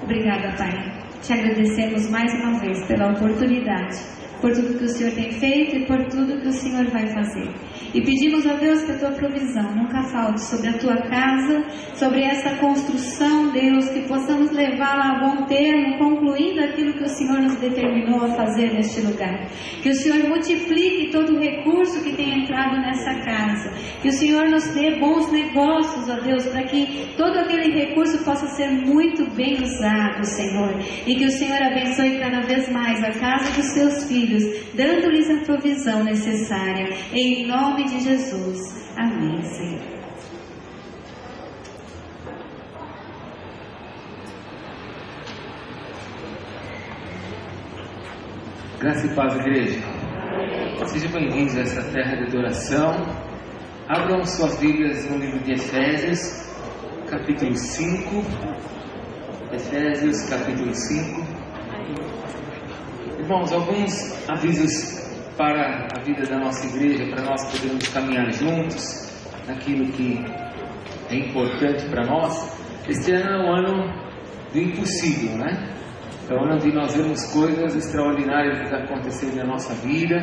Obrigada, Pai. Te agradecemos mais uma vez pela oportunidade, por tudo que o Senhor tem feito e por tudo que o Senhor vai fazer. E pedimos a Deus que a Tua provisão nunca falte sobre a Tua casa, sobre essa construção, Deus, que possamos levá-la a bom termo, concluindo aquilo que o Senhor nos determinou a fazer neste lugar. Que o Senhor multiplique todo o recurso que tem entrado nessa casa. Que o Senhor nos dê bons negócios, ó Deus, para que todo aquele recurso possa ser muito bem usado, Senhor. E que o Senhor abençoe cada vez mais a casa dos Seus filhos, dando-lhes a provisão necessária. Em nome de Jesus. Amém, Senhor. Graça e paz, igreja. Sejam bem-vindos a essa terra de adoração. Abram suas Bíblias no livro de Efésios, capítulo 5. Efésios, capítulo 5. Irmãos, alguns avisos para a vida da nossa igreja, para nós podermos caminhar juntos naquilo que é importante para nós. Este ano é um ano do impossível, né? É um ano onde nós vemos coisas extraordinárias acontecerem na nossa vida.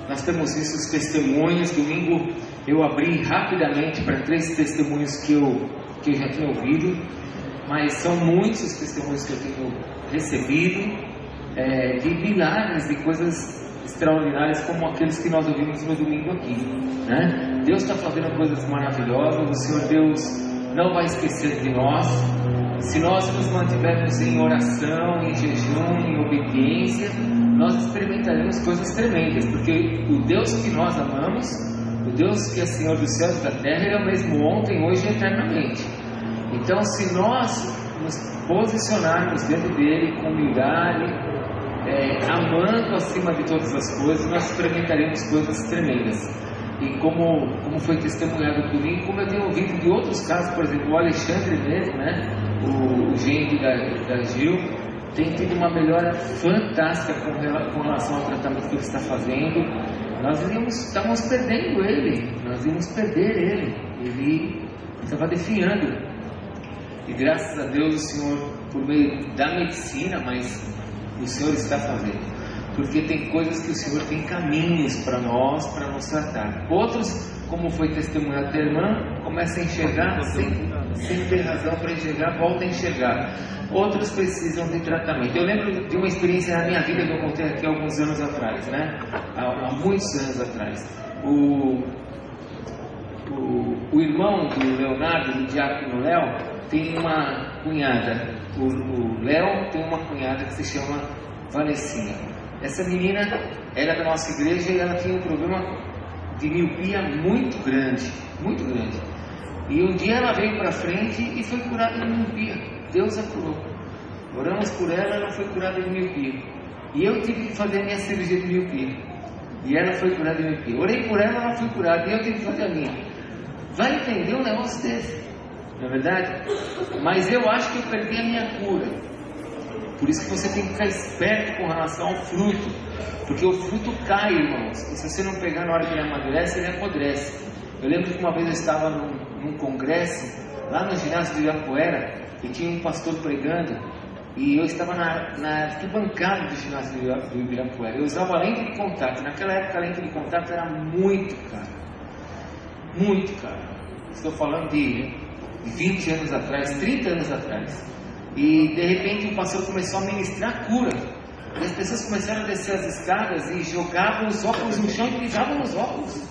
Nós temos visto os testemunhos. Domingo eu abri rapidamente para 3 testemunhos que eu já tinha ouvido, mas são muitos os testemunhos que eu tenho recebido, de milagres, de coisas extraordinárias como aqueles que nós ouvimos no domingo aqui, né? Deus está fazendo coisas maravilhosas. O Senhor Deus não vai esquecer de nós. Se nós nos mantivermos em oração, em jejum, em obediência, nós experimentaremos coisas tremendas, porque o Deus que nós amamos, o Deus que é Senhor dos céus e da terra, Ele é o mesmo ontem, hoje e eternamente. Então, se nós nos posicionarmos dentro dEle com humildade, amando acima de todas as coisas, nós experimentaremos coisas tremendas. E como foi testemunhado por mim, como eu tenho ouvido de outros casos, por exemplo, o Alexandre mesmo, né? O genro da Gil tem tido uma melhora fantástica com relação ao tratamento que ele está fazendo. Nós estávamos perdendo ele, nós íamos perder ele estava definhando. E graças a Deus o Senhor, por meio da medicina, mas o Senhor está fazendo, porque tem coisas que o Senhor tem caminhos para nós, para nos tratar. Outros, como foi testemunhado da irmã, começam a enxergar sem ter razão para enxergar, volta a enxergar. Outros precisam de tratamento. Eu lembro de uma experiência na minha vida que eu contei aqui há alguns anos atrás, né? Há muitos anos atrás. O irmão do Leonardo, do diácono Léo, tem uma cunhada. O Léo tem uma cunhada que se chama Vanessinha. Essa menina era da nossa igreja e ela tinha um problema de miopia muito grande, muito grande. E um dia ela veio para frente e foi curada de miopia. Deus a curou. Oramos por ela, ela foi curada de miopia. E eu tive que fazer minha cirurgia de miopia. E ela foi curada de miopia. Orei por ela, ela foi curada. E eu tenho que fazer a minha. Vai entender um negócio desse, não é verdade? Mas eu acho que eu perdi a minha cura. Por isso que você tem que ficar esperto com relação ao fruto. Porque o fruto cai, irmãos. E se você não pegar na hora que ele amadurece, ele apodrece. Eu lembro que uma vez eu estava num congresso, lá no ginásio do Ibirapuera, e tinha um pastor pregando, e eu estava na arquibancada do ginásio do Ibirapuera. Eu usava lente de contato. Naquela época a lente de contato era muito cara. Muito caro. Estou falando de 20 anos atrás, 30 anos atrás. E de repente o pastor começou a ministrar cura. E as pessoas começaram a descer as escadas e jogavam os óculos no chão e pisavam nos óculos.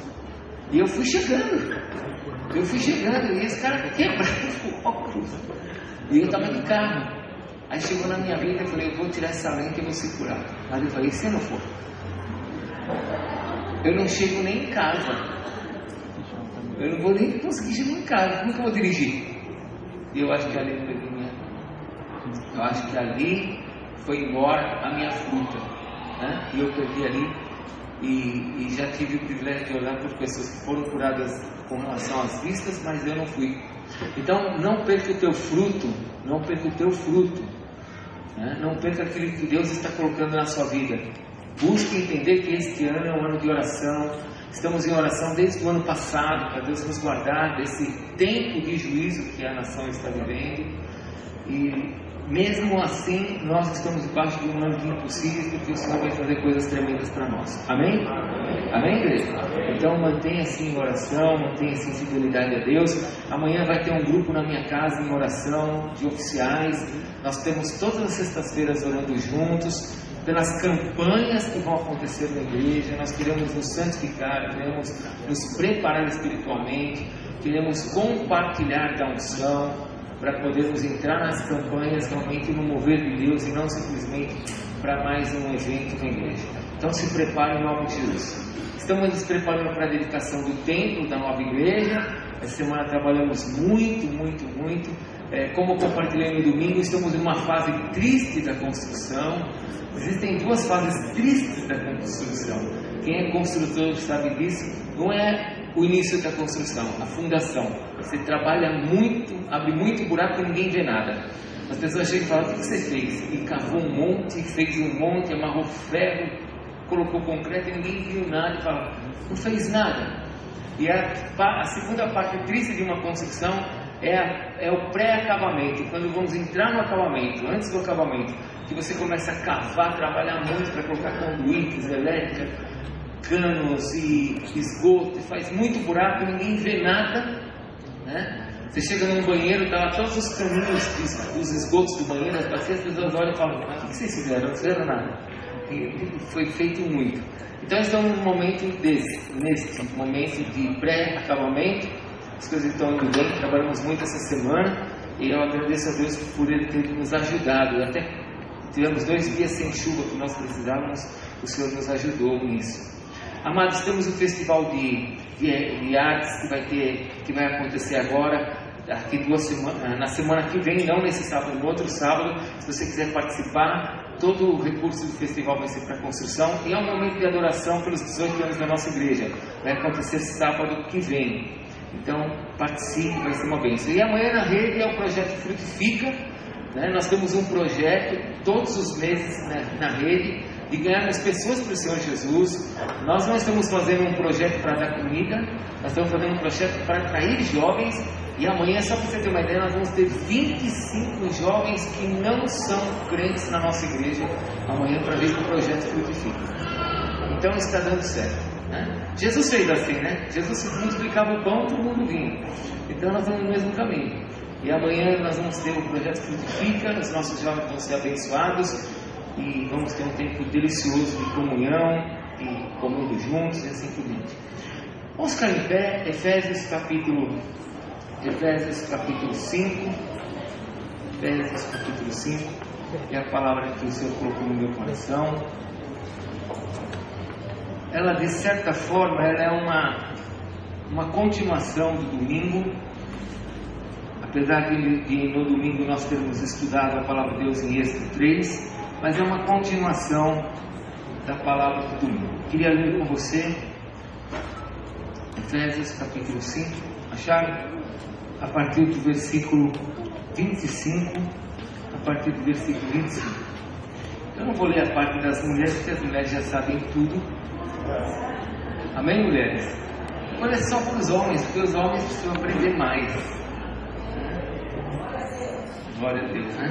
E eu fui chegando. E esse cara quebrava o óculos. E eu estava de carro. Aí chegou na minha vida e eu falei, eu vou tirar essa lente e vou se curar. Mas eu falei, se não for, eu não chego nem em casa. Eu não vou nem conseguir chegar em casa. Como que eu vou dirigir? E eu acho que ali eu perdi minha. Eu acho que ali foi embora a minha fruta, né? E eu perdi ali. E já tive o privilégio de olhar por pessoas que foram curadas com relação às vistas, mas eu não fui. Então não perca o teu fruto. Não perca o teu fruto, né? Não perca aquilo que Deus está colocando na sua vida. Busque entender que este ano é um ano de oração. Estamos em oração desde o ano passado, para Deus nos guardar desse tempo de juízo que a nação está vivendo. E mesmo assim, nós estamos debaixo de um ano de impossíveis, porque o Senhor vai fazer coisas tremendas para nós. Amém? Amém, igreja? Então mantenha-se em oração, mantenha-se em fidelidade a Deus. Amanhã vai ter um grupo na minha casa em oração, de oficiais. Nós temos todas as sextas-feiras orando juntos, pelas campanhas que vão acontecer na igreja. Nós queremos nos santificar, queremos nos preparar espiritualmente, queremos compartilhar da unção, para podermos entrar nas campanhas realmente no mover de Deus e não simplesmente para mais um evento na igreja. Então se prepare em nome de Jesus. Estamos nos preparando para a dedicação do templo da nova igreja. Essa semana trabalhamos muito. Como eu compartilhei no domingo, estamos em uma fase triste da construção. Existem duas fases tristes da construção. Quem é construtor sabe disso. Não é o início da construção, a fundação. Você trabalha muito, abre muito buraco e ninguém vê nada. As pessoas chegam e falam, o que você fez? E cavou um monte, fez um monte, amarrou ferro, colocou concreto e ninguém viu nada. E fala, não fez nada. E a segunda parte triste de uma construção é o pré-acabamento. Quando vamos entrar no acabamento, antes do acabamento, que você começa a cavar, trabalhar muito para colocar conduítes, elétrica, canos e esgoto, faz muito buraco, ninguém vê nada, né? Você chega num banheiro, tá lá todos os caminhos dos esgotos do banheiro, as bacias, as pessoas olham e falam, o que vocês fizeram? Não fizeram nada. E foi feito muito. Então estamos num momento nesse momento de pré-acabamento. As coisas estão indo bem, trabalhamos muito essa semana e eu agradeço a Deus por Ele ter nos ajudado. Até tivemos 2 dias sem chuva que nós precisávamos, o Senhor nos ajudou nisso. Amados, temos um festival de artes que vai acontecer agora, daqui 2 semanas, na semana que vem, não nesse sábado, no outro sábado. Se você quiser participar, todo o recurso do festival vai ser para construção e é um momento de adoração pelos 18 anos da nossa igreja. Vai acontecer sábado que vem. Então participe, vai ser uma bênção. E amanhã na rede é o projeto Frutifica, né? Nós temos um projeto todos os meses, né, na rede, de ganharmos pessoas para o Senhor Jesus. Nós não estamos fazendo um projeto para dar comida, nós estamos fazendo um projeto para atrair jovens. E amanhã, só para você ter uma ideia, nós vamos ter 25 jovens que não são crentes na nossa igreja amanhã para ver que o projeto Frutifica. Então está dando certo, né? Jesus fez assim, né? Jesus multiplicava o pão, todo mundo vinha. Então nós vamos no mesmo caminho. E amanhã nós vamos ter o projeto Frutifica, os nossos jovens vão ser abençoados e vamos ter um tempo delicioso de comunhão e comendo juntos e assim por diante. Vamos ficar em pé. Efésios capítulo 5. Efésios capítulo 5 é a palavra que o Senhor colocou no meu coração. Ela, de certa forma, ela é uma continuação do domingo. Apesar de no domingo nós termos estudado a palavra de Deus em Êxodo 3, mas é uma continuação da palavra do domingo. Queria ler com você Efésios capítulo 5, acharam? A partir do versículo 25, a partir do versículo 25. Eu não vou ler a parte das mulheres, porque as mulheres já sabem tudo. Amém, mulheres? Agora é só para os homens, porque os homens precisam aprender mais. Glória a Deus, né?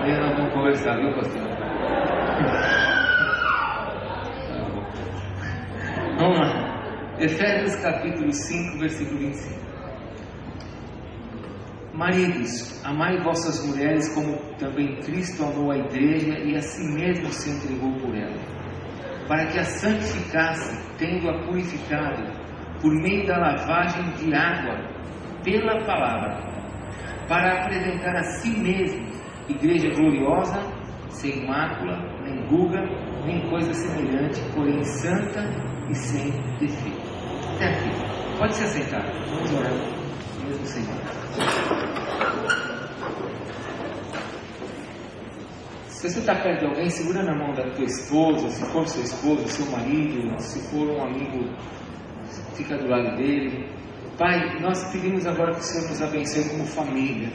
E nós vamos conversar, viu, pastor? Vamos lá. Efésios capítulo 5, versículo 25. Maridos, amai vossas mulheres como também Cristo amou a igreja e a si mesmo se entregou por ela, para que a santificasse, tendo-a purificado por meio da lavagem de água pela palavra, para apresentar a si mesmo igreja gloriosa, sem mácula, nem ruga, nem coisa semelhante, porém santa e sem defeito. Até aqui. Pode se assentar. Vamos orar. Mesmo Senhor. Se você está perto de alguém, segura na mão da tua esposa, se for seu esposo, seu marido, se for um amigo, fica do lado dele. Pai, nós pedimos agora que o Senhor nos abençoe como família,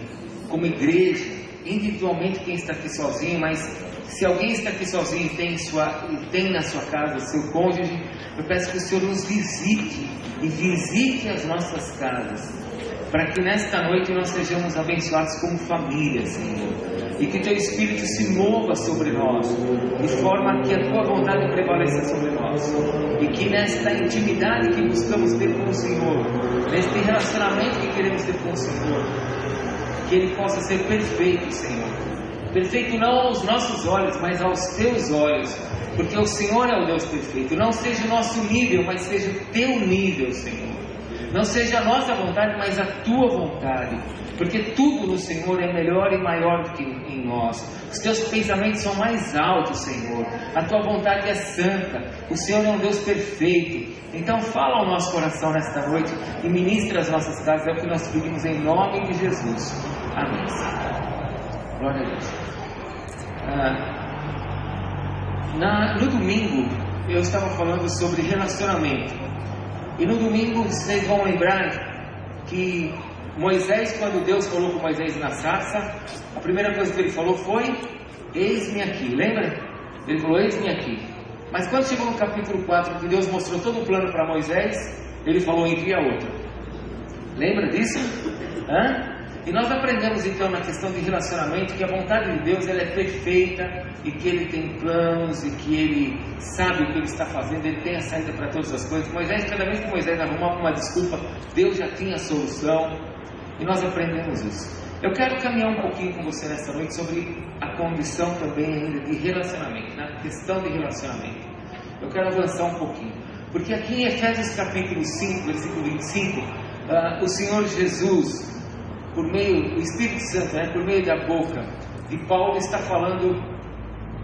como igreja, individualmente quem está aqui sozinho, mas se alguém está aqui sozinho e tem na sua casa seu cônjuge, eu peço que o Senhor nos visite e visite as nossas casas, para que nesta noite nós sejamos abençoados como família, Senhor, e que Teu Espírito se mova sobre nós, de forma que a Tua vontade prevaleça sobre nós, e que nesta intimidade que buscamos ter com o Senhor, neste relacionamento que queremos ter com o Senhor, que Ele possa ser perfeito, Senhor. Perfeito não aos nossos olhos, mas aos Teus olhos, porque o Senhor é o Deus perfeito. Não seja o nosso nível, mas seja o Teu nível, Senhor. Não seja a nossa vontade, mas a Tua vontade, porque tudo no Senhor é melhor e maior do que em nós. Os Teus pensamentos são mais altos, Senhor. A Tua vontade é santa. O Senhor é um Deus perfeito. Então fala ao nosso coração nesta noite e ministra as nossas casas. É o que nós pedimos em nome de Jesus. Amém. Glória a Deus. No domingo eu estava falando sobre relacionamento, e no domingo vocês vão lembrar que Moisés, quando Deus falou com Moisés na sarça, a primeira coisa que ele falou foi: eis-me aqui. Lembra? Ele falou: eis-me aqui. Mas quando chegou no capítulo 4, que Deus mostrou todo o plano para Moisés, ele falou: envia outro. Lembra disso? E nós aprendemos então na questão de relacionamento que a vontade de Deus ela é perfeita, e que Ele tem planos, e que Ele sabe o que Ele está fazendo, Ele tem a saída para todas as coisas. Moisés, cada vez que Moisés arrumava uma desculpa, Deus já tinha a solução, e nós aprendemos isso. Eu quero caminhar um pouquinho com você nesta noite sobre a condição também ainda de relacionamento, na questão de relacionamento. Eu quero avançar um pouquinho, porque aqui em Efésios capítulo 5, versículo 25, o Senhor Jesus, por meio do Espírito Santo, por meio da boca de Paulo, está falando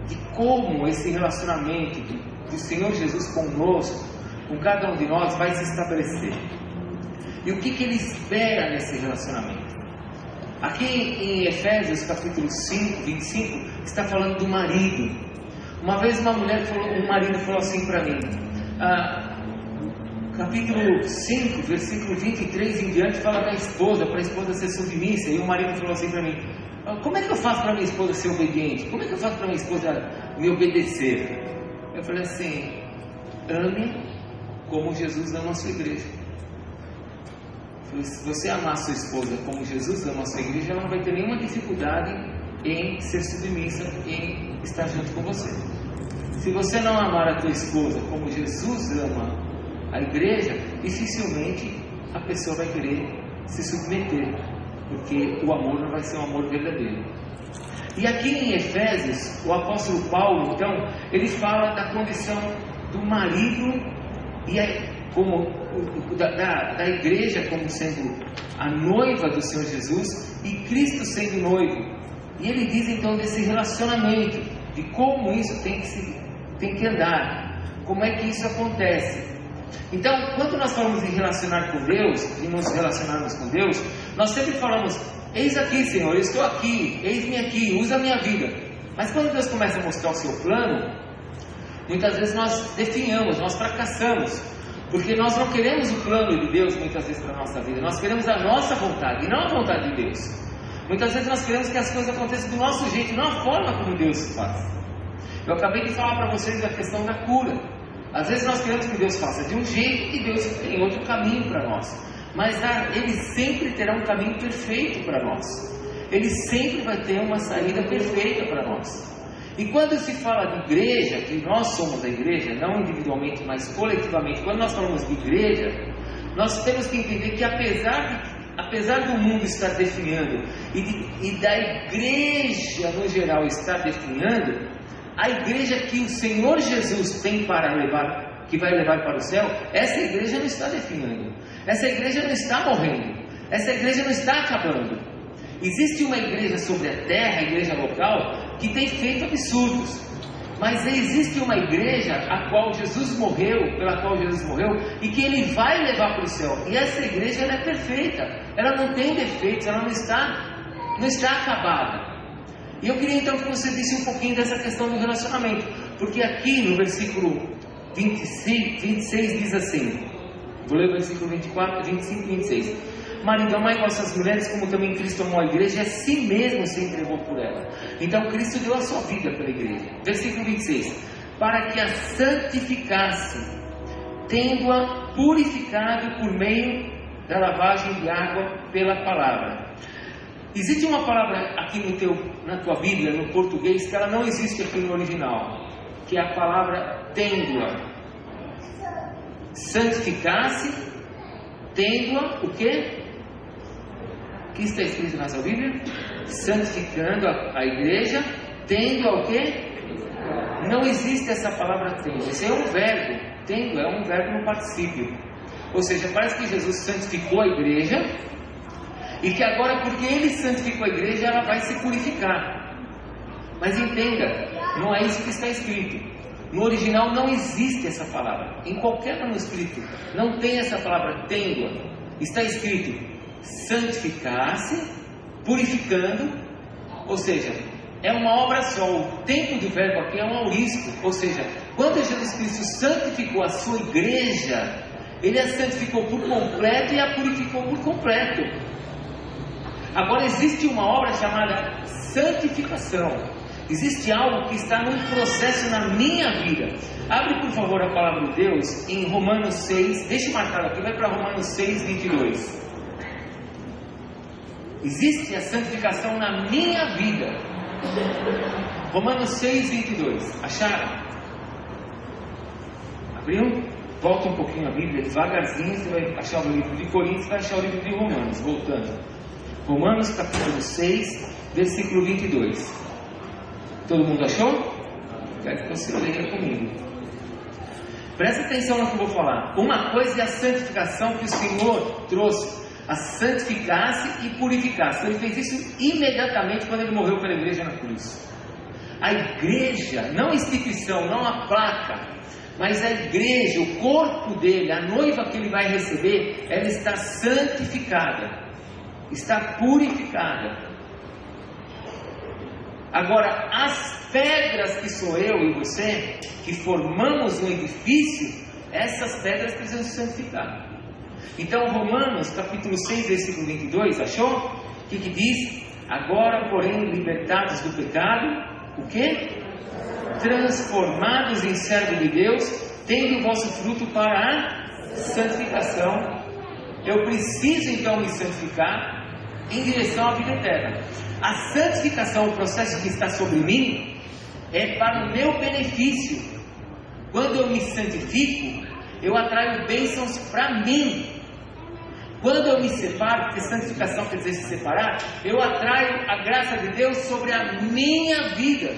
de como esse relacionamento do Senhor Jesus conosco, com cada um de nós, vai se estabelecer. E o que Ele espera nesse relacionamento? Aqui em Efésios capítulo 5, 25, está falando do marido. Uma vez um marido falou assim para mim, capítulo 5, versículo 23 em diante, fala da esposa, para a esposa ser submissa. E o marido falou assim para mim: como é que eu faço para minha esposa ser obediente? Como é que eu faço para minha esposa me obedecer? Eu falei assim: ame como Jesus ama a sua igreja. Eu falei: se você amar a sua esposa como Jesus ama a sua igreja, ela não vai ter nenhuma dificuldade em ser submissa, em estar junto com você. Se você não amar a tua esposa como Jesus ama a igreja, dificilmente a pessoa vai querer se submeter, porque o amor não vai ser um amor verdadeiro. E aqui em Efésios, o apóstolo Paulo, então, ele fala da condição do marido e da igreja como sendo a noiva do Senhor Jesus e Cristo sendo noivo. E ele diz então desse relacionamento, de como isso tem que andar, como é que isso acontece. Então, quando nós falamos em relacionar com Deus, de nos relacionarmos com Deus, nós sempre falamos: eis aqui, Senhor, eu estou aqui, eis-me aqui, usa a minha vida. Mas quando Deus começa a mostrar o seu plano, muitas vezes nós definhamos, nós fracassamos, porque nós não queremos o plano de Deus muitas vezes para a nossa vida, nós queremos a nossa vontade e não a vontade de Deus. Muitas vezes nós queremos que as coisas aconteçam do nosso jeito, não a forma como Deus faz. Eu acabei de falar para vocês da questão da cura. Às vezes nós queremos que Deus faça de um jeito e Deus tem outro caminho para nós. Mas Ele sempre terá um caminho perfeito para nós. Ele sempre vai ter uma saída perfeita para nós. E quando se fala de igreja, que nós somos a igreja, não individualmente, mas coletivamente, quando nós falamos de igreja, nós temos que entender que apesar do mundo estar definhando e da igreja no geral estar definhando, a igreja que o Senhor Jesus tem para levar, que vai levar para o céu, essa igreja não está definhando, essa igreja não está morrendo, essa igreja não está acabando. Existe uma igreja sobre a terra, a igreja local, que tem feito absurdos, mas existe uma igreja a qual Jesus morreu, pela qual Jesus morreu, e que Ele vai levar para o céu, e essa igreja ela é perfeita, ela não tem defeitos, ela não está acabada. E eu queria então que você disse um pouquinho dessa questão do relacionamento, porque aqui no versículo 26 diz assim, vou ler o versículo 24, 25 e 26. Marido, amai vossas mulheres como também Cristo amou a igreja e a si mesmo se entregou por ela. Então Cristo deu a sua vida pela igreja. Versículo 26. Para que a santificasse, tendo-a purificado por meio da lavagem de água pela palavra. Existe uma palavra aqui na tua Bíblia, no português, que ela não existe aqui no original, que é a palavra tendo-a. Santificasse, tendo-a, o quê? O que está escrito na sua Bíblia? Santificando a igreja, tendo-a o quê? Não existe essa palavra tendo. Esse é um verbo. Tendo é um verbo no particípio. Ou seja, parece que Jesus santificou a igreja e que agora, porque Ele santificou a igreja, ela vai se purificar. Mas entenda, não é isso que está escrito. No original não existe essa palavra. Em qualquer manuscrito não tem essa palavra tendo-a. Está escrito santificar-se, purificando, ou seja, é uma obra só. O tempo do verbo aqui é um aurístico, ou seja, quando Jesus Cristo santificou a sua igreja, Ele a santificou por completo e a purificou por completo. Agora existe uma obra chamada santificação. Existe algo que está num processo na minha vida. Abre por favor a palavra de Deus em Romanos 6, deixa eu marcar aqui, vai para Romanos 6, 22. Existe a santificação na minha vida. Romanos 6, 22. Acharam? Abriu? Volta um pouquinho a Bíblia, devagarzinho, você vai achar o livro de Coríntios, vai achar o livro de Romanos. Voltando. Romanos capítulo 6, versículo 22. Todo mundo achou? Quero que você leia comigo. Presta atenção no que eu vou falar. Uma coisa é a santificação que o Senhor trouxe, a santificar-se e purificar-se. Ele fez isso imediatamente quando Ele morreu pela igreja na cruz. A igreja, não a instituição, não a placa, mas a igreja, o corpo dele, a noiva que ele vai receber, ela está santificada, está purificada. Agora, as pedras que sou eu e você, que formamos um edifício, essas pedras precisam se santificar. Então, Romanos capítulo 6, versículo 22, achou? O que diz? Agora, porém, libertados do pecado, o quê? Transformados em servos de Deus, tendo o vosso fruto para a santificação. Eu preciso então me santificar em direção à vida eterna. A santificação, o processo que está sobre mim, é para o meu benefício. Quando eu me santifico, eu atraio bênçãos para mim. Quando eu me separo, porque santificação quer dizer se separar, eu atraio a graça de Deus sobre a minha vida.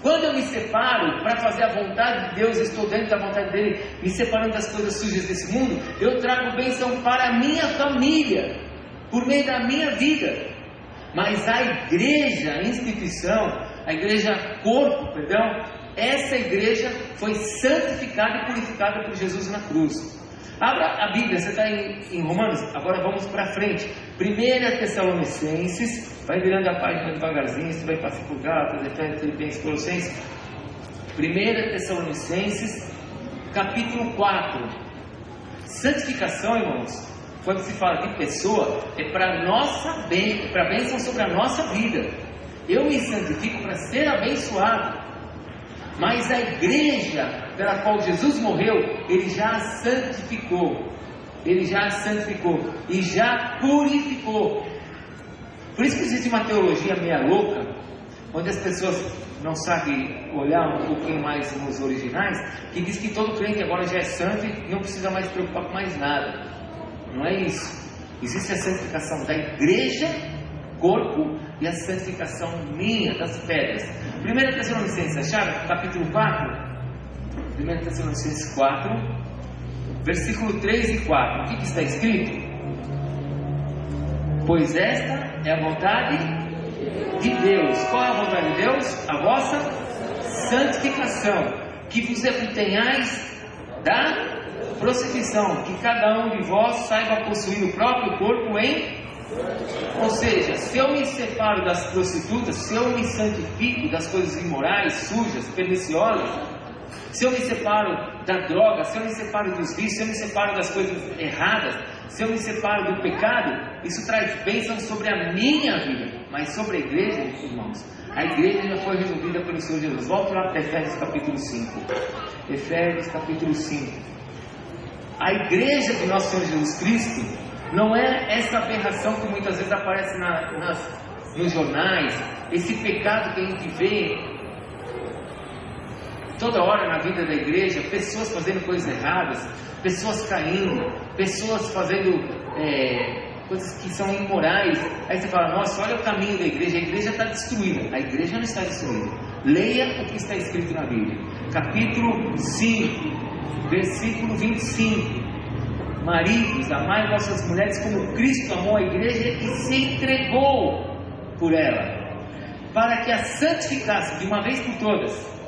Quando eu me separo para fazer a vontade de Deus, estou dentro da vontade dele, me separando das coisas sujas desse mundo, eu trago bênção para a minha família, por meio da minha vida. Mas a igreja, a instituição, a igreja corpo, essa igreja foi santificada e purificada por Jesus na cruz. Abra a Bíblia, você está em Romanos? Agora vamos para frente. 1 Tessalonicenses, vai virando a página devagarzinho, você vai passar por Gálatas, Efésios, Filipenses, Colossenses. 1 Tessalonicenses, capítulo 4. Santificação, irmãos, quando se fala de pessoa, é para nossa para a bênção sobre a nossa vida. Eu me santifico para ser abençoado. Mas a igreja pela qual Jesus morreu, Ele já a santificou. Ele já a santificou e já purificou. Por isso que existe uma teologia meia louca, onde as pessoas não sabem olhar um pouquinho mais nos originais, que diz que todo crente agora já é santo e não precisa mais se preocupar com mais nada. Não é isso. Existe a santificação da igreja, corpo, e a santificação minha, das pedras. 1 Tessalonicenses, acharam? Capítulo 4. 1 Tessalonicenses 4, versículo 3 e 4. O que está escrito? Pois esta é a vontade de Deus. Qual é a vontade de Deus? A vossa santificação, que vos obtenhais da prostituição, que cada um de vós saiba possuir o próprio corpo em... Ou seja, se eu me separo das prostitutas, se eu me santifico das coisas imorais, sujas, perniciosas, se eu me separo da droga, se eu me separo dos vícios, se eu me separo das coisas erradas, se eu me separo do pecado, isso traz bênção sobre a minha vida. Mas sobre a igreja, irmãos, a igreja já foi resolvida pelo Senhor Jesus. Volta lá para Efésios capítulo 5. Efésios capítulo 5. A igreja de nosso Senhor Jesus Cristo não é essa aberração que muitas vezes aparece nos jornais, esse pecado que a gente vê toda hora na vida da igreja, pessoas fazendo coisas erradas, pessoas caindo, pessoas fazendo coisas que são imorais. Aí você fala, nossa, olha o caminho da igreja, a igreja está destruída. A igreja não está destruída. Leia o que está escrito na Bíblia, capítulo 5, versículo 25. Maridos, amai vossas mulheres como Cristo amou a igreja e se entregou por ela, para que a santificasse de uma vez por todas,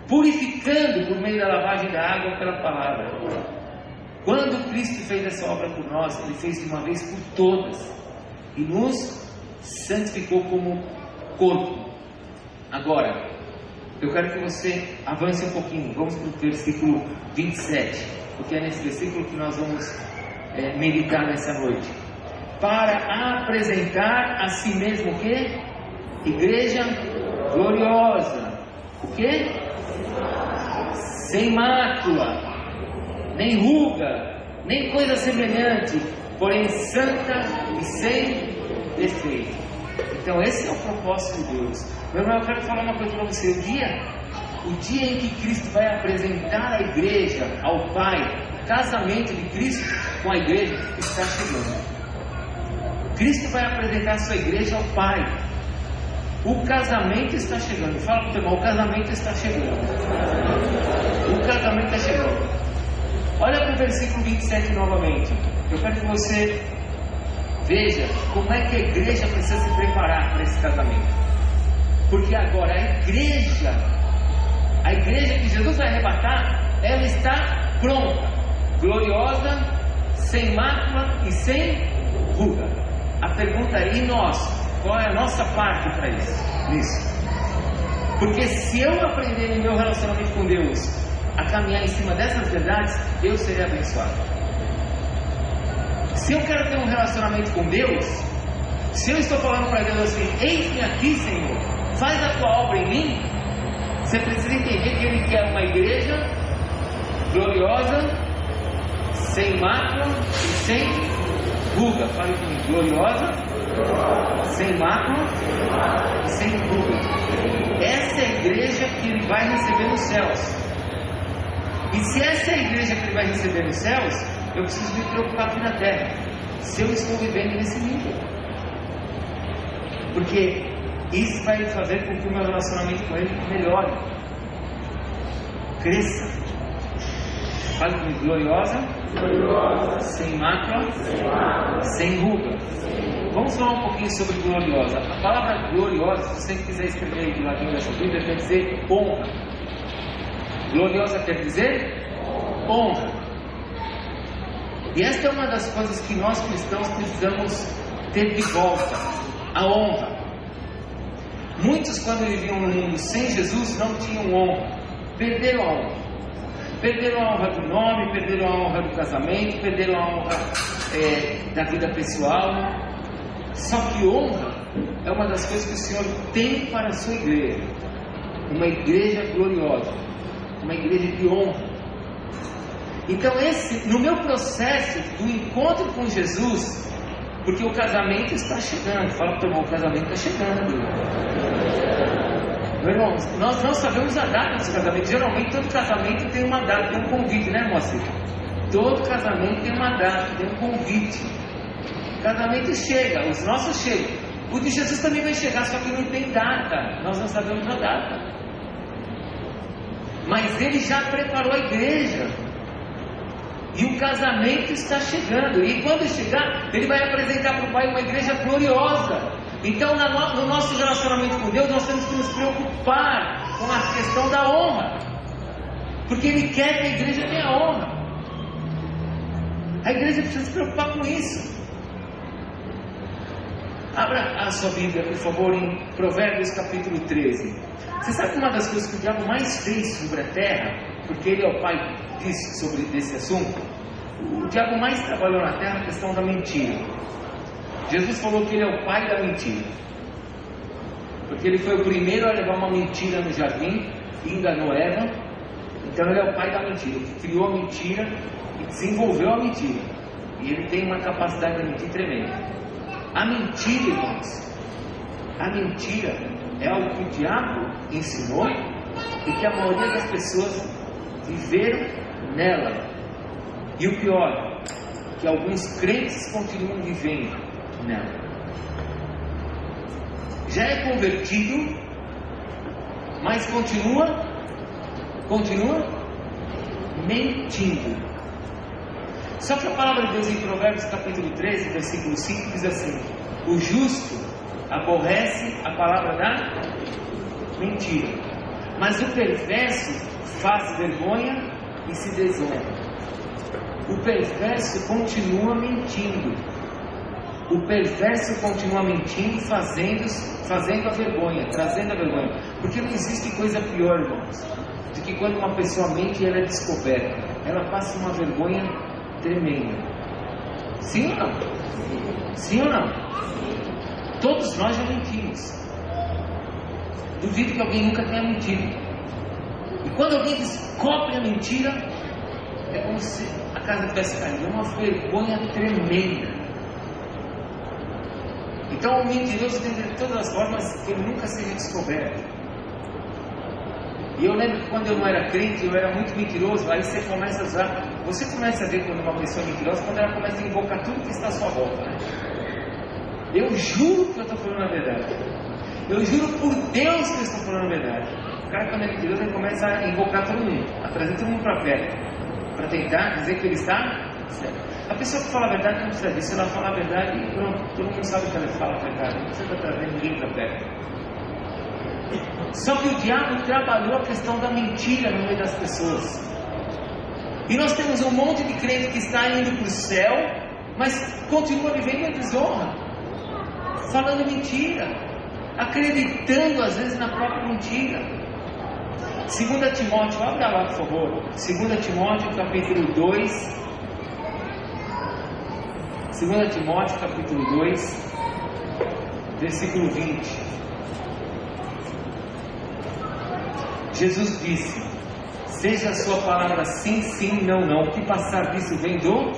purificando por meio da lavagem da água pela palavra. Quando Cristo fez essa obra por nós, Ele fez de uma vez por todas e nos santificou como corpo. Agora, eu quero que você avance um pouquinho. Vamos para o versículo 27, porque é nesse versículo que nós vamos meditar nessa noite. Para apresentar a si mesmo o quê? Igreja gloriosa. O quê? Sem mácula, nem ruga, nem coisa semelhante, porém santa e sem defeito. Então esse é o propósito de Deus. Meu irmão, eu quero falar uma coisa para você. O dia em que Cristo vai apresentar a igreja ao Pai, o casamento de Cristo com a igreja está chegando. Cristo vai apresentar a sua igreja ao Pai. O casamento está chegando. Fala para o teu irmão, o casamento está chegando. O casamento está chegando. Olha para o versículo 27 novamente. Eu quero que você veja como é que a igreja precisa se preparar para esse casamento. Porque agora a igreja que Jesus vai arrebatar, ela está pronta, gloriosa, sem mácula e sem ruga. A pergunta é, e nós? Qual é a nossa parte para isso? Porque se eu aprender no meu relacionamento com Deus a caminhar em cima dessas verdades, eu serei abençoado. Se eu quero ter um relacionamento com Deus, se eu estou falando para Deus assim, eis-me aqui, Senhor, faz a tua obra em mim, você precisa entender que Ele quer uma igreja gloriosa, sem mácula e sem ruga. Fale comigo, gloriosa, sem mácula e sem ruga. Essa é a igreja que Ele vai receber nos céus. E se essa é a igreja que Ele vai receber nos céus, eu preciso me preocupar aqui na terra, se eu estou vivendo nesse nível. Porque isso vai fazer com que o meu relacionamento com Ele melhore, cresça. Fale comigo, gloriosa, sem mácula, sem ruga. Vamos falar um pouquinho sobre gloriosa. A palavra gloriosa, se você quiser escrever aí do ladinho dessa Bíblia, quer dizer honra. Gloriosa quer dizer honra. E esta é uma das coisas que nós cristãos precisamos ter de volta: a honra. Muitos, quando viviam no mundo sem Jesus, não tinham honra, perderam a honra. Perderam a honra do nome, perderam a honra do casamento, perderam a honra da vida pessoal. Só que honra é uma das coisas que o Senhor tem para a sua igreja. Uma igreja gloriosa, uma igreja de honra. Então no meu processo do encontro com Jesus, porque o casamento está chegando, fala para o teu irmão, o casamento está chegando. Meu irmão, nós não sabemos a data dos casamentos. Geralmente todo casamento tem uma data, tem um convite, né, moça? Todo casamento tem uma data, tem um convite. O casamento chega, os nossos chegam. O de Jesus também vai chegar, só que não tem data. Nós não sabemos a data. Mas Ele já preparou a igreja. E o casamento está chegando. E quando chegar, Ele vai apresentar para o Pai uma igreja gloriosa. Então, no nosso relacionamento com Deus, nós temos que nos preocupar com a questão da honra. Porque Ele quer que a igreja tenha honra. A igreja precisa se preocupar com isso. Abra a sua Bíblia, por favor, em Provérbios capítulo 13. Você sabe que uma das coisas que o diabo mais fez sobre a terra, porque ele é o pai desse assunto, o diabo mais trabalhou na terra a questão da mentira. Jesus falou que ele é o pai da mentira, porque ele foi o primeiro a levar uma mentira no jardim e enganou Eva. Então ele é o pai da mentira, ele criou a mentira e desenvolveu a mentira, e ele tem uma capacidade de mentir tremenda. A mentira, irmãos, a mentira é algo que o diabo ensinou e que a maioria das pessoas viveram nela. E o pior, que alguns crentes continuam vivendo nela. Já é convertido, mas continua mentindo. Só que a palavra de Deus em Provérbios capítulo 13, versículo 5 diz assim: o justo aborrece a palavra da mentira, mas o perverso faz vergonha e se desonra. O perverso continua mentindo. O perverso continua mentindo, fazendo a vergonha, trazendo a vergonha. Porque não existe coisa pior, irmãos, do que quando uma pessoa mente e ela é descoberta. Ela passa uma vergonha tremenda. Sim ou não? Sim ou não? Todos nós já mentimos. Duvido que alguém nunca tenha mentido. E quando alguém descobre a mentira, é como se a casa tivesse caído. É uma vergonha tremenda. Então o mentiroso tem de todas as formas que ele nunca seja descoberto. E eu lembro que quando eu não era crente, eu era muito mentiroso. Aí você começa a usar. Você começa a ver quando uma pessoa é mentirosa, quando ela começa a invocar tudo que está à sua volta, né? Eu juro que eu estou falando a verdade. Eu juro por Deus que eu estou falando a verdade. O cara, quando é mentiroso, ele começa a invocar todo mundo, a trazer todo mundo para perto, para tentar dizer que ele está certo. A pessoa que fala a verdade não precisa disso. Se ela falar a verdade, pronto, todo mundo sabe que ela fala a verdade. Não precisa trazer ninguém para perto. Só que o diabo trabalhou a questão da mentira no meio das pessoas. E nós temos um monte de crente que está indo para o céu, mas continua vivendo em desonra, falando mentira, acreditando às vezes na própria mentira. 2 Timóteo, abra lá por favor. 2 Timóteo capítulo 2. 2 Timóteo capítulo 2, versículo 20. Jesus disse: seja a sua palavra sim, sim, não, não. O que passar disso vem do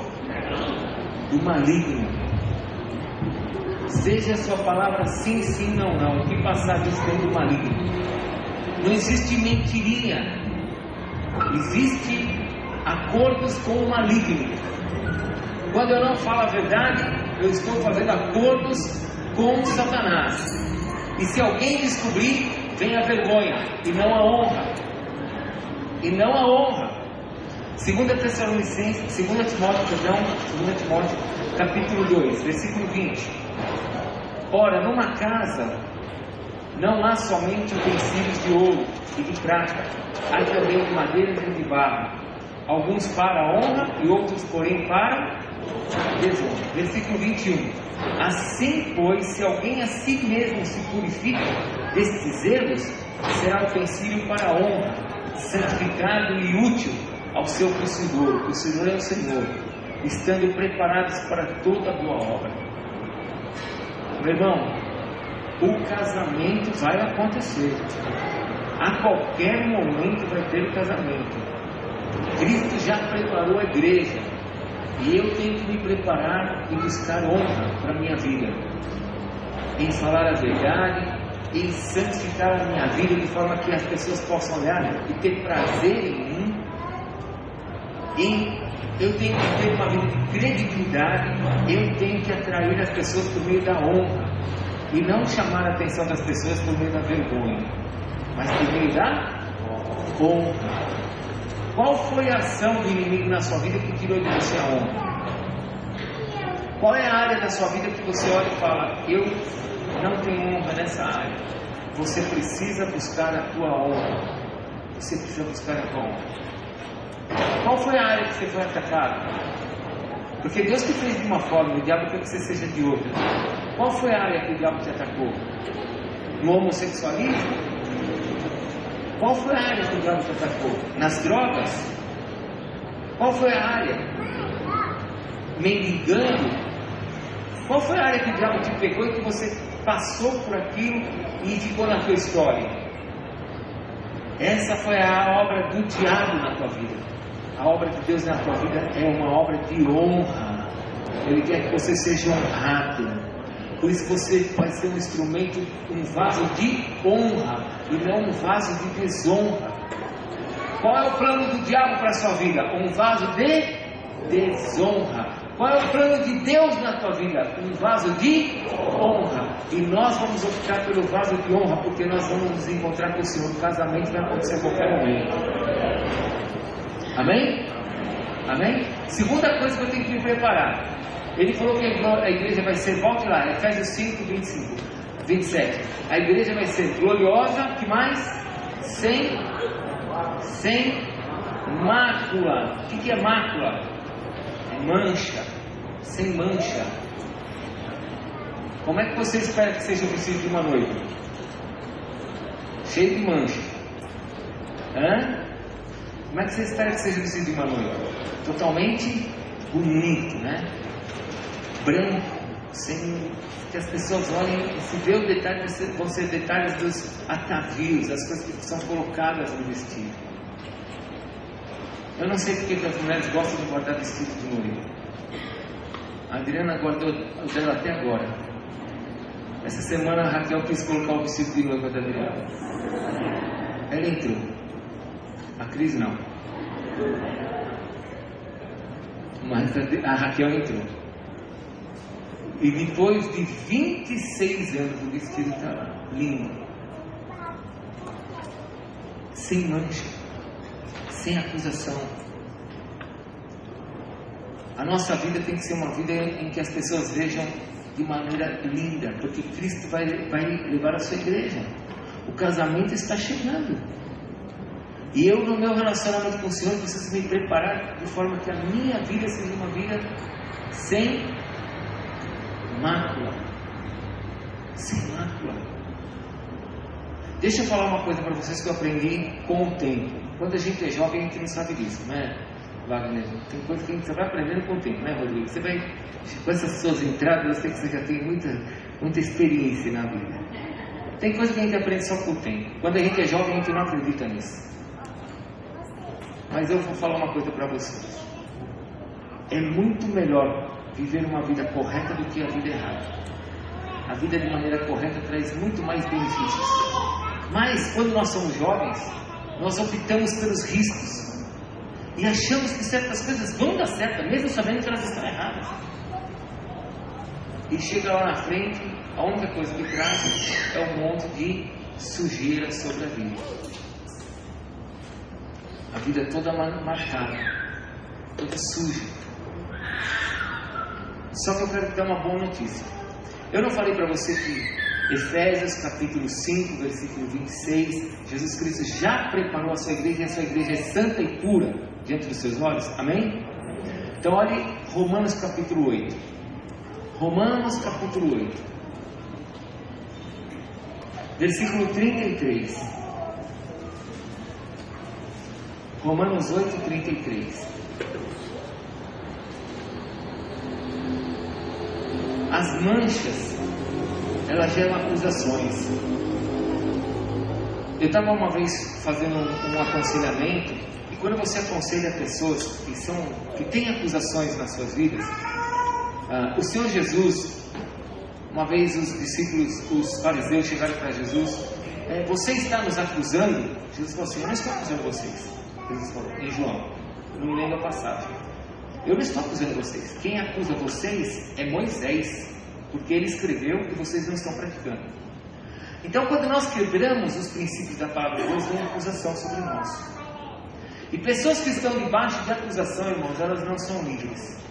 maligno. Seja a sua palavra sim, sim, não, não. O que passar disso vem do maligno. Não existe mentirinha. Existe acordos com o maligno. Quando eu não falo a verdade, eu estou fazendo acordos com Satanás. E se alguém descobrir, vem a vergonha, e não a honra. E não a honra. 2 Timóteo, capítulo 2, versículo 20. Ora, numa casa não há somente utensílios de ouro e de prata, há também de madeira e de barro, alguns para a honra e outros, porém, para Desonra. Versículo 21. Assim, pois, se alguém a si mesmo se purifica destes erros, será utensílio para a honra, santificado e útil ao seu possuidor. O possuidor é o Senhor, estando preparados para toda boa obra. Meu irmão, o casamento vai acontecer. A qualquer momento vai ter o casamento. Cristo já preparou a igreja. E eu tenho que me preparar e buscar honra para a minha vida. Em falar a verdade, em santificar a minha vida de forma que as pessoas possam olhar e ter prazer em mim. Eu tenho que ter uma vida de credibilidade. Eu tenho que atrair as pessoas por meio da honra. E não chamar a atenção das pessoas por meio da vergonha, mas por meio da honra. Qual foi a ação do inimigo na sua vida que tirou de você a honra? Qual é a área da sua vida que você olha e fala: eu não tenho honra nessa área? Você precisa buscar a tua honra. Você precisa buscar a tua honra. Qual foi a área que você foi atacado? Porque Deus te fez de uma forma, o diabo quer que você seja de outra. Qual foi a área que o diabo te atacou? No homossexualismo? Qual foi a área que o diabo te atacou? Nas drogas? Qual foi a área? Mendigando? Qual foi a área que o diabo te pegou e que você passou por aquilo e ficou na tua história? Essa foi a obra do diabo na tua vida. A obra de Deus na tua vida é uma obra de honra. Ele quer que você seja honrado. Por isso você vai ser um instrumento, um vaso de honra e não um vaso de desonra. Qual é o plano do diabo para a sua vida? Um vaso de desonra. Qual é o plano de Deus na tua vida? Um vaso de honra. E nós vamos optar pelo vaso de honra, porque nós vamos nos encontrar com o Senhor. O casamento vai acontecer a qualquer momento. Amém? Amém? Segunda coisa que eu tenho que me preparar. Ele falou que a igreja vai ser, volte lá, Efésios 5, 25, 27. A igreja vai ser gloriosa, que mais? Sem mácula. O que é mácula? É mancha. Sem mancha. Como é que você espera que seja o vestido de uma noiva? Cheio de mancha. Como é que você espera que seja o vestido de uma noiva? Totalmente bonito, né? Branco, sem que as pessoas olhem e se vê o detalhe, vão ser detalhes dos atavios, as coisas que são colocadas no vestido. Eu não sei porque as mulheres gostam de guardar vestido de noiva. A Adriana guardou o dela até agora. Essa semana a Raquel quis colocar o vestido de noiva da Adriana. Ela entrou. A Cris não. Mas a Raquel entrou. E depois de 26 anos o vestido está lá, lindo, sem mancha, sem acusação. A nossa vida tem que ser uma vida em que as pessoas vejam de maneira linda, porque Cristo vai levar a sua igreja. O casamento está chegando. E eu, no meu relacionamento com o Senhor, preciso me preparar de forma que a minha vida seja uma vida sem mácula. Sem mácula. Deixa eu falar uma coisa para vocês que eu aprendi com o tempo. Quando a gente é jovem, a gente não sabe disso, né, Wagner? Tem coisa que a gente vai aprendendo com o tempo, né, Rodrigo? Você vai, com essas suas entradas, eu sei que você já tem muita experiência na vida. Tem coisa que a gente aprende só com o tempo. Quando a gente é jovem, a gente não acredita nisso. Mas eu vou falar uma coisa para vocês. É muito melhor viver uma vida correta do que a vida errada. A vida de maneira correta traz muito mais benefícios. Mas quando nós somos jovens, nós optamos pelos riscos e achamos que certas coisas vão dar certo, mesmo sabendo que elas estão erradas. E chega lá na frente, a única coisa que traz é um monte de sujeira sobre a vida. A vida é toda marcada, toda suja. Só que eu quero te dar uma boa notícia. Eu não falei para você que Efésios capítulo 5, versículo 26, Jesus Cristo já preparou a sua igreja, e a sua igreja é santa e pura diante dos seus olhos? Amém? Então olhe Romanos capítulo 8. Romanos capítulo 8. Versículo 33. Romanos 8, 33. As manchas, elas geram acusações. Eu estava uma vez fazendo um aconselhamento, e quando você aconselha pessoas que têm acusações nas suas vidas, o Senhor Jesus, uma vez os discípulos, os fariseus chegaram para Jesus, você está nos acusando? Jesus falou assim: eu não estou acusando vocês. Jesus falou em João, não me lembro a passagem, eu não estou acusando vocês, quem acusa vocês é Moisés, porque ele escreveu e vocês não estão praticando. Então, quando nós quebramos os princípios da palavra de Deus, vem acusação sobre nós. E pessoas que estão debaixo de acusação, irmãos, elas não são livres.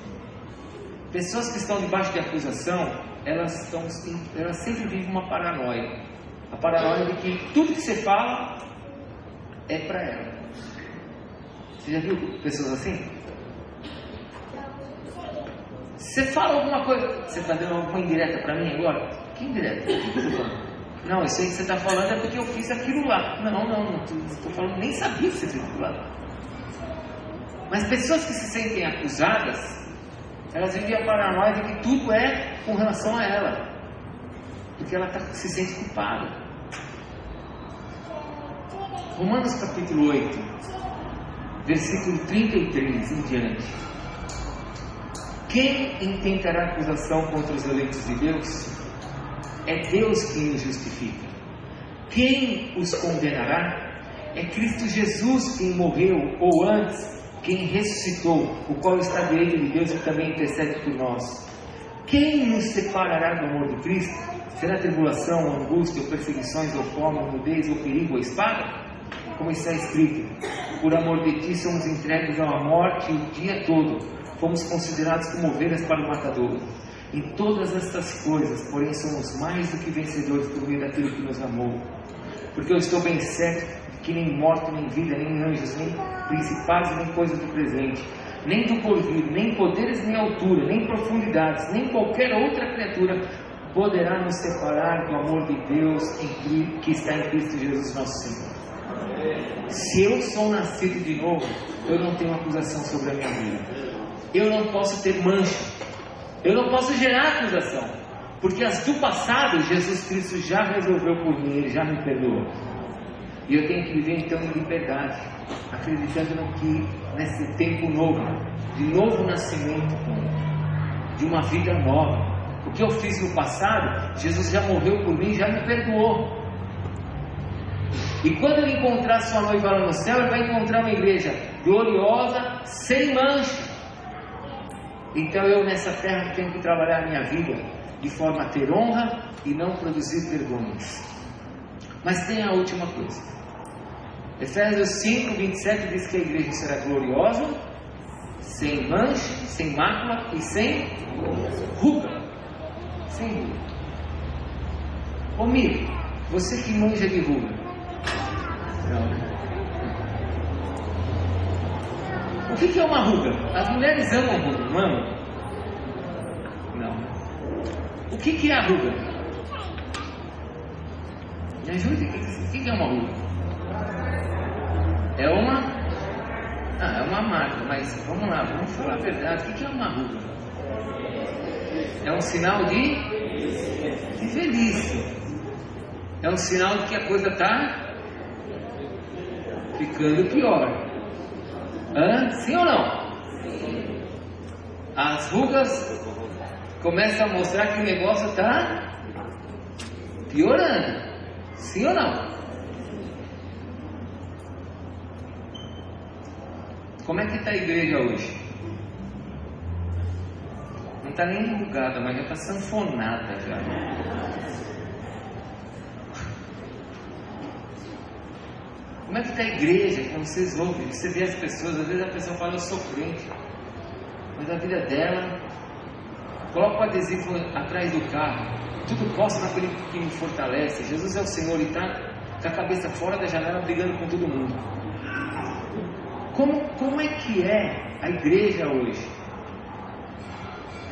Pessoas que estão debaixo de acusação, elas sempre vivem uma paranoia. A paranoia de que tudo que você fala é para ela. Você já viu pessoas assim? Você fala alguma coisa, você está dando alguma indireta para mim agora? Que indireta? O que eu estou falando? Não, eu sei que você está falando é porque eu fiz aquilo lá. Não estou falando, nem sabia que você fez aquilo lá. Mas pessoas que se sentem acusadas, elas vivem a paranoia de que tudo é com relação a ela, porque ela se sente culpada. Romanos capítulo 8, versículo 33 em diante. Quem intentará acusação contra os eleitos de Deus? É Deus quem os justifica. Quem os condenará? É Cristo Jesus quem morreu, ou antes, quem ressuscitou, o qual está à direita de Deus e também intercede por nós. Quem nos separará do amor de Cristo? Será tribulação, ou angústia, ou perseguições, ou fome, ou nudez, ou perigo, ou espada? Como está escrito: por amor de ti somos entregues à morte o dia todo, fomos considerados como ovelhas para o matador. Em todas estas coisas, porém, somos mais do que vencedores por meio daquele que nos amou. Porque eu estou bem certo de que nem morte, nem vida, nem anjos, nem principados, nem coisas do presente, nem do porvir, nem poderes, nem altura, nem profundidades, nem qualquer outra criatura poderá nos separar do amor de Deus que está em Cristo Jesus nosso Senhor. Se eu sou nascido de novo, eu não tenho acusação sobre a minha vida. Eu não posso ter mancha. Eu não posso gerar acusação, porque as do passado, Jesus Cristo já resolveu por mim, Ele já me perdoou. E eu tenho que viver então em liberdade, acreditando no que nesse tempo novo, de novo nascimento, de uma vida nova. O que eu fiz no passado, Jesus já morreu por mim, já me perdoou. E quando Ele encontrar sua noiva lá no céu, Ele vai encontrar uma igreja gloriosa, sem mancha. Então eu nessa terra tenho que trabalhar a minha vida de forma a ter honra e não produzir vergonhas. Mas tem a última coisa. Efésios 5, 27 diz que a igreja será gloriosa, sem mancha, sem mácula e sem ruga. Sem ruga. Ô Miri, você que manja de ruga. Não. O que é uma ruga? As mulheres amam ruga, não amam? Não. O que é a ruga? Me ajude, o que é uma ruga? É uma marca, mas vamos lá, vamos falar a verdade. O que é uma ruga? É um sinal de velhice. É um sinal de que a coisa está ficando pior. Sim ou não? Sim. As rugas começam a mostrar que o negócio está piorando. Sim ou não? Como é que está a igreja hoje? Não está nem enrugada, mas já está sanfonada já. Como é que está a igreja? Quando vocês ouvem, você vê as pessoas, às vezes a pessoa fala: eu sou crente, mas a vida dela, coloca o adesivo atrás do carro, tudo posso naquele que me fortalece. Jesus é o Senhor e está com a cabeça fora da janela brigando com todo mundo. Como é que é a igreja hoje?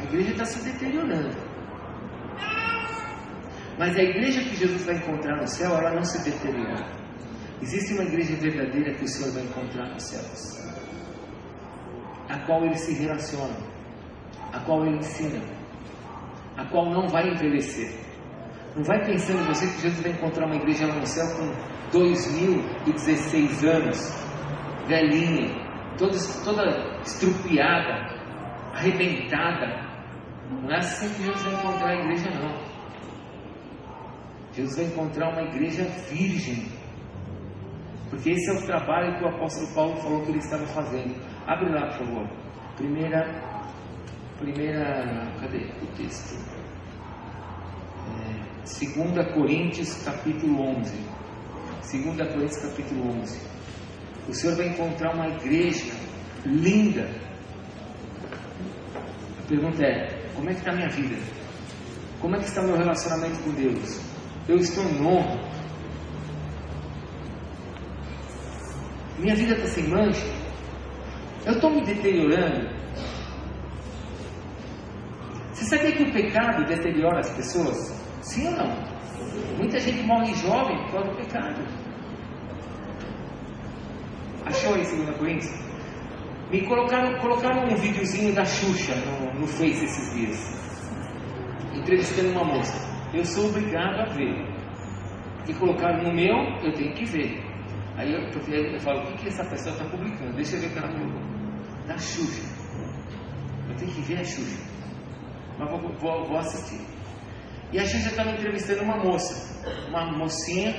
A igreja está se deteriorando. Mas a igreja que Jesus vai encontrar no céu, ela não se deteriora. Existe uma igreja verdadeira que o Senhor vai encontrar nos céus, a qual Ele se relaciona, a qual Ele ensina, a qual não vai envelhecer. Não vai pensando você que Jesus vai encontrar uma igreja lá no céu com 2016 anos, velhinha, toda estrupiada, arrebentada. Não é assim que Jesus vai encontrar a igreja, não. Jesus vai encontrar uma igreja virgem, porque esse é o trabalho que o apóstolo Paulo falou que ele estava fazendo. Abre lá, por favor. Cadê o texto? 2 Coríntios capítulo 11. 2 Coríntios capítulo 11. O Senhor vai encontrar uma igreja linda. A pergunta é: como é que está a minha vida? Como é que está o meu relacionamento com Deus? Eu estou em honra? Minha vida está sem mancha? Eu estou me deteriorando? Você sabia que o pecado deteriora as pessoas? Sim ou não? Muita gente morre jovem por causa do pecado. Achou aí 2 Coríntios? Me colocaram um videozinho da Xuxa no Face esses dias, entrevistando uma moça. Eu sou obrigado a ver, porque colocaram no meu, eu tenho que ver. Aí eu falo: o que essa pessoa está publicando? Deixa eu ver o que ela colocou. Da Xuxa. Eu tenho que ver a Xuxa, mas vou assistir. E a Xuxa estava entrevistando uma mocinha,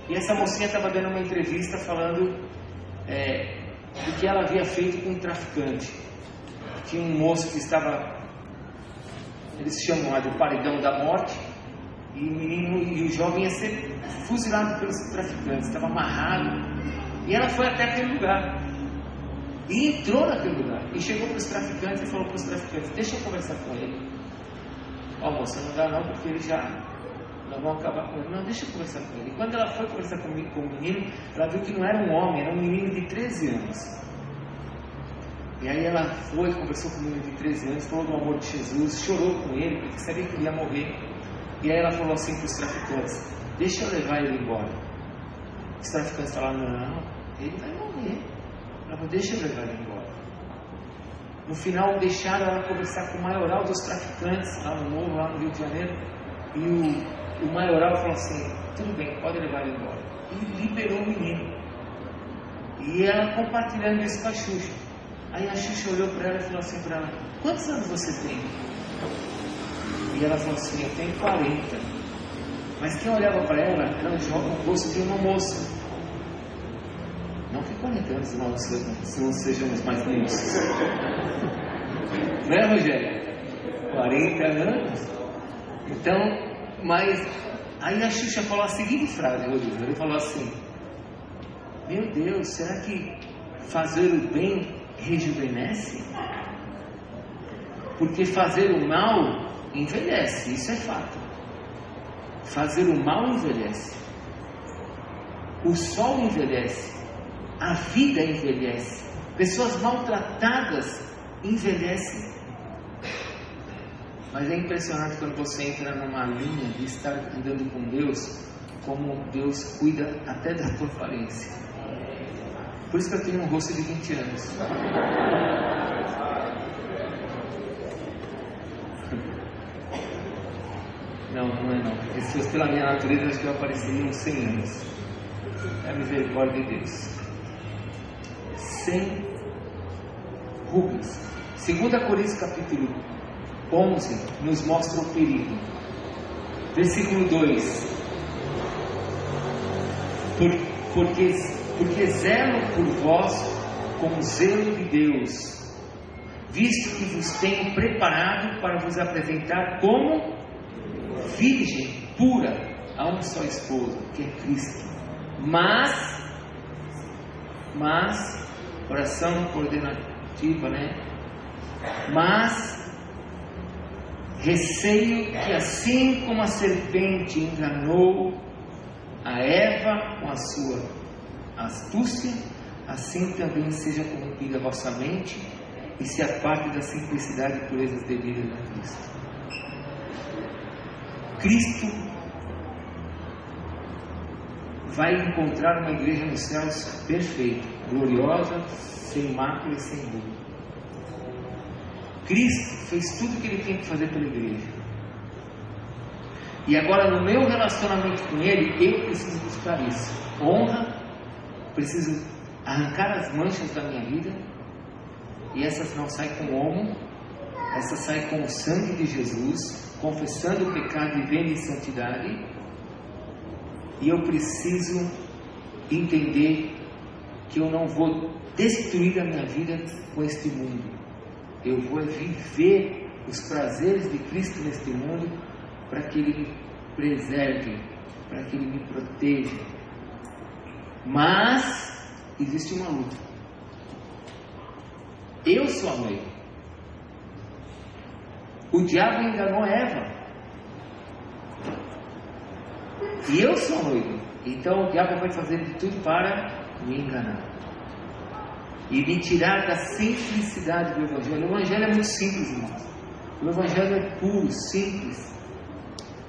e essa mocinha estava dando uma entrevista falando do que ela havia feito com um traficante. Tinha um moço que estava, eles chamam lá de paredão da morte, e o menino e o jovem ia ser fuzilado pelos traficantes, estava amarrado, e ela foi até aquele lugar, e entrou naquele lugar, e chegou para os traficantes e falou para os traficantes: deixa eu conversar com ele. Ó, moça, não dá não, porque ele nós vamos acabar com ele. Não, deixa eu conversar com ele. E quando ela foi conversar com o menino, ela viu que não era um homem, era um menino de 13 anos. E aí ela foi, conversou com o menino de 13 anos, falou do amor de Jesus, chorou com ele, porque sabia que ele ia morrer. E aí ela falou assim para os traficantes: deixa eu levar ele embora. Os traficantes falaram: não, ele vai morrer. Ela falou: deixa eu levar ele embora. No final deixaram ela conversar com o maioral dos traficantes lá no morro, lá no Rio de Janeiro. E o maioral falou assim: tudo bem, pode levar ele embora. E liberou o menino. E ela compartilhando isso com a Xuxa. Aí a Xuxa olhou para ela e falou assim para ela: quantos anos você tem? E ela falou assim: eu tenho 40. Mas quem olhava para ela era o rosto de uma moça. Não que 40 anos não sejamos mais moços. Não é, Rogério? 40 anos. Então, mas aí a Xuxa falou a seguinte frase, Rodrigo. Ele falou assim: meu Deus, será que fazer o bem rejuvenesce? Porque fazer o mal envelhece, isso é fato. Fazer o mal envelhece. O sol envelhece. A vida envelhece. Pessoas maltratadas envelhecem. Mas é impressionante quando você entra numa linha de estar andando com Deus, como Deus cuida até da tua aparência. Por isso que eu tenho um rosto de 20 anos. Não é não. Porque se fosse pela minha natureza, acho que eu apareceria uns 100 anos. É a misericórdia de Deus. Sem rugas. 2 Coríntios capítulo 11 nos mostra o perigo. Versículo 2: porque zelo por vós com zelo de Deus, visto que vos tenho preparado para vos apresentar como virgem pura a um só esposo, que é Cristo. Mas oração coordenativa, né? Mas receio que, assim como a serpente enganou a Eva com a sua astúcia, assim também seja corrompida a vossa mente, e se aparte da simplicidade e purezas devidas a Cristo. Cristo vai encontrar uma igreja nos céus perfeita, gloriosa, sem mácula e sem ruído. Cristo fez tudo o que Ele tem que fazer pela igreja. E agora, no meu relacionamento com Ele, eu preciso buscar isso. Honra, preciso arrancar as manchas da minha vida, e essas não saem com homo, essas saem com o sangue de Jesus, confessando o pecado e vivendo em santidade. E eu preciso entender que eu não vou destruir a minha vida com este mundo. Eu vou viver os prazeres de Cristo neste mundo, para que Ele me preserve, para que Ele me proteja. Mas existe uma luta. Eu sou a noiva. O diabo enganou Eva. E eu sou a noiva. Então o diabo vai fazer de tudo para me enganar e me tirar da simplicidade do Evangelho. O Evangelho é muito simples, irmãos. O Evangelho é puro, simples.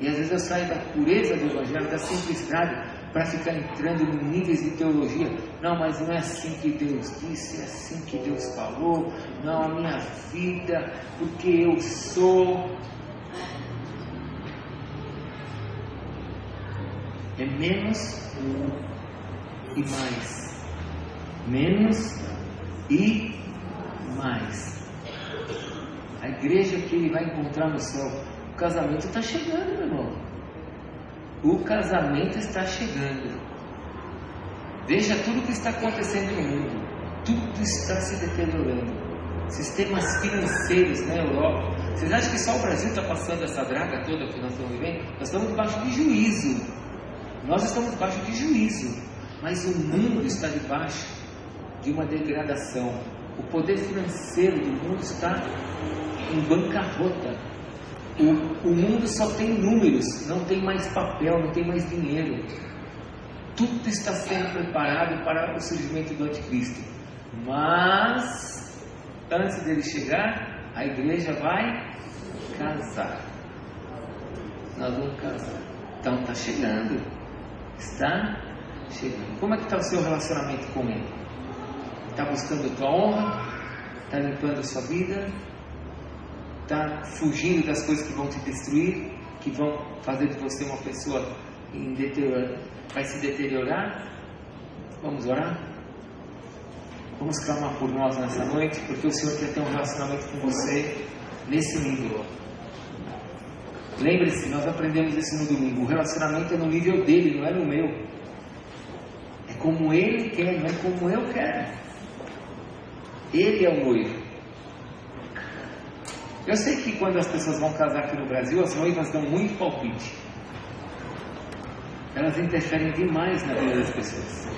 E às vezes eu saio da pureza do Evangelho, da simplicidade, para ficar entrando em níveis de teologia. Não, mas não é assim que Deus disse, é assim que Deus falou. Não, a minha vida, porque eu sou. É menos e mais. Menos e mais. A igreja que Ele vai encontrar no céu. O casamento está chegando, meu irmão. O casamento está chegando. Veja tudo o que está acontecendo no mundo. Tudo está se deteriorando. Sistemas financeiros na Europa. Vocês acham que só o Brasil está passando essa draga toda que nós estamos vivendo? Nós estamos debaixo de juízo. Nós estamos debaixo de juízo. Mas o mundo está debaixo de uma degradação. O poder financeiro do mundo está em bancarrota. O mundo só tem números, não tem mais papel, não tem mais dinheiro. Tudo está sendo preparado para o surgimento do anticristo. Mas, antes dele chegar, a igreja vai casar. Nós vamos casar. Então está chegando. Está chegando. Como é que está o seu relacionamento com Ele? Está buscando a tua honra? Está limpando a sua vida? Está fugindo das coisas que vão te destruir, que vão fazer de você uma pessoa vai se deteriorar? Vamos orar? Vamos clamar por nós nessa noite, porque o Senhor quer ter um relacionamento com você nesse nível. Lembre-se, nós aprendemos isso no domingo. O relacionamento é no nível dele, não é no meu. É como Ele quer, não é como eu quero. Ele é o noivo. Eu sei que quando as pessoas vão casar aqui no Brasil, as noivas dão muito palpite. Elas interferem demais na vida das pessoas.